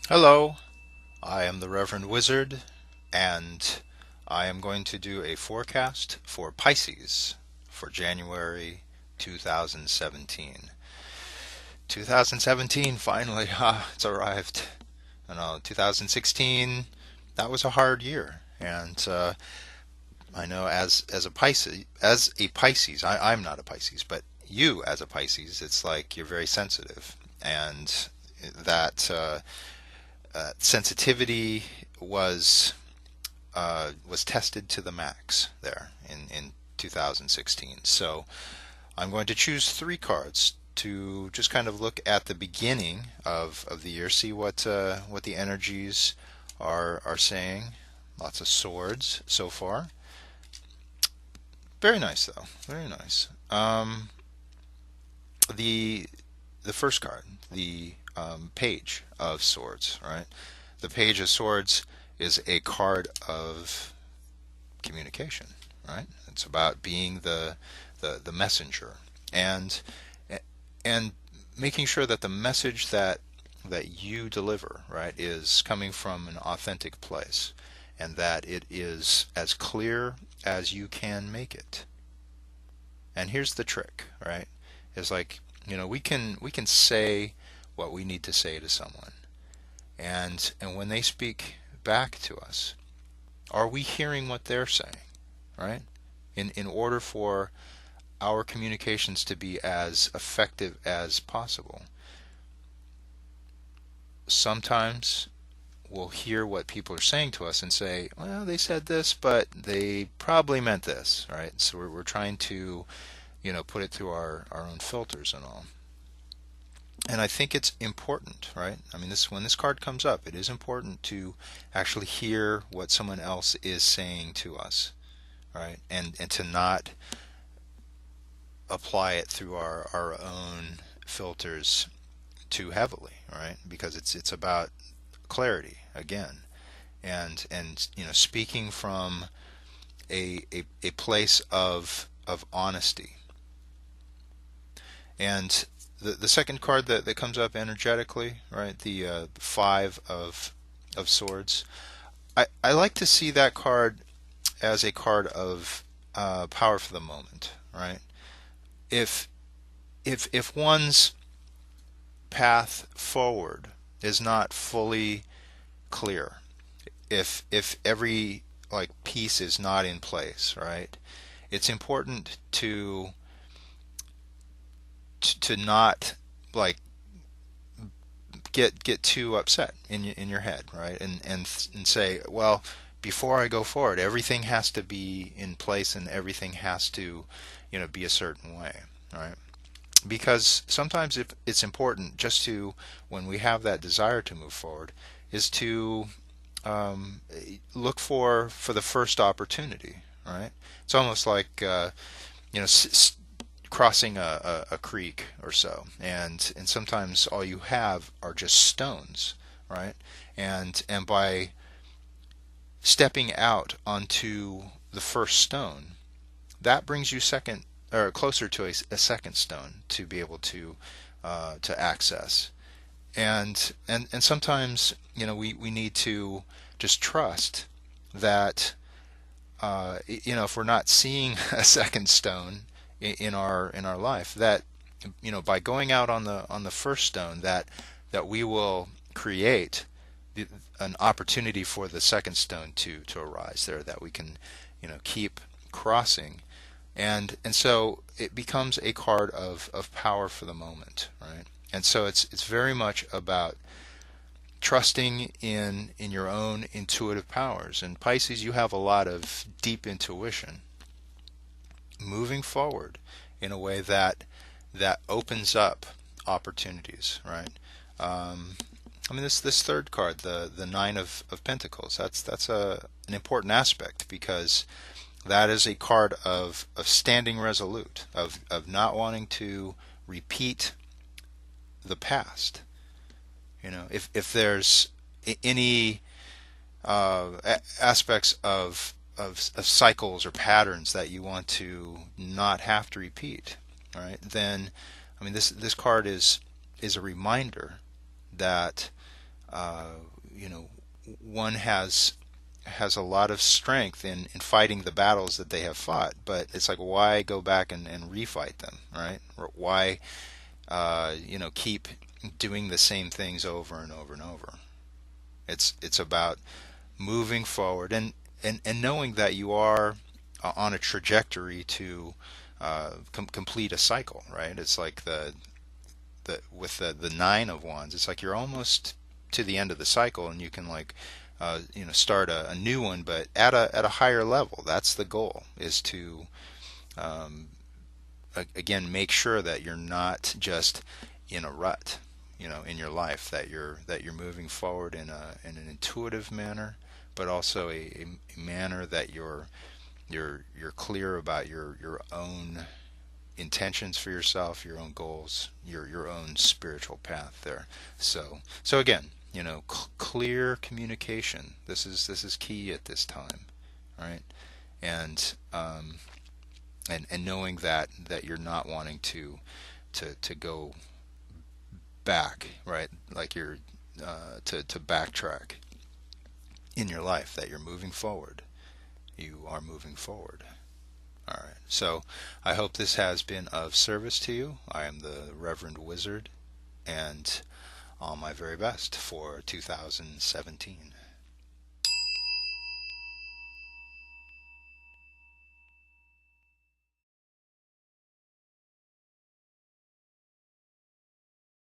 Hello, I am the Reverend Wizard, and I am going to do a forecast for Pisces for January 2017. 2017, finally, it's arrived. I know 2016, that was a hard year, and I know as a Pisces, I'm not a Pisces, but you as a Pisces, it's like you're very sensitive, and that sensitivity was was tested to the max there in 2016. So I'm going to choose three cards to just kind of look at the beginning of the year, see what the energies are saying. Lots of swords so far. Very nice though. Very nice. The the first card, the Page of Swords, right? The Page of Swords is a card of communication, right? It's about being the messenger and and making sure that the message that you deliver, right, is coming from an authentic place and that it is as clear as you can make it. And here's the trick, right? Is like, we can say what we need to say to someone. And when they speak back to us, are we hearing what they're saying, right? In order for our communications to be as effective as possible, sometimes we'll hear what people are saying to us and say, well, they said this, but they probably meant this, right? So we're trying to, put it through our own filters and all. And I think it's important, right? I mean, when this card comes up, it is important to actually hear what someone else is saying to us, right? And to not apply it through our own filters too heavily, right? Because it's about clarity again, and speaking from a place of honesty. And the second card that comes up energetically, right? The Five of Swords. I like to see that card as a card of power for the moment, right? If if one's path forward is not fully clear, if every like piece is not in place, right? It's important to not like get too upset in your head, right? And say, well, before I go forward, everything has to be in place and everything has to, be a certain way, right? Because sometimes if it's important just to, when we have that desire to move forward, is to look for the first opportunity, right? It's almost like you know crossing a creek or so, and sometimes all you have are just stones, right? And by stepping out onto the first stone, that brings you second or closer to a second stone to be able to access. And sometimes we need to just trust that if we're not seeing a second stone in our life, that by going out on the first stone, that we will create an opportunity for the second stone to arise there, that we can keep crossing, and so it becomes a card of power for the moment, right? And so it's very much about trusting in your own intuitive powers. And Pisces, you have a lot of deep intuition, moving forward in a way that opens up opportunities, right? Um, I mean, this third card, the Nine of Pentacles, that's an important aspect, because that is a card of standing resolute, of not wanting to repeat the past. If there's any aspects of cycles or patterns that you want to not have to repeat, right? Then, I mean, this card is a reminder that you know, one has a lot of strength in fighting the battles that they have fought, but it's like, why go back and refight them, right? Or why, keep doing the same things over and over and over? It's about moving forward and knowing that you are on a trajectory to complete a cycle, right? It's like with the Nine of Wands, it's like you're almost to the end of the cycle, and you can like start a new one, but at a higher level. That's the goal, is to um, again make sure that you're not just in a rut, in your life, that you're moving forward in an intuitive manner, but also a manner that you're clear about your own intentions for yourself, your own goals, your own spiritual path there. So again, clear communication. This is key at this time, right? And and knowing that you're not wanting to go back, right? Like you're to backtrack in your life. That you're moving forward. You are moving forward. All right. So I hope this has been of service to you. I am the Reverend Wizard, and all my very best for 2017.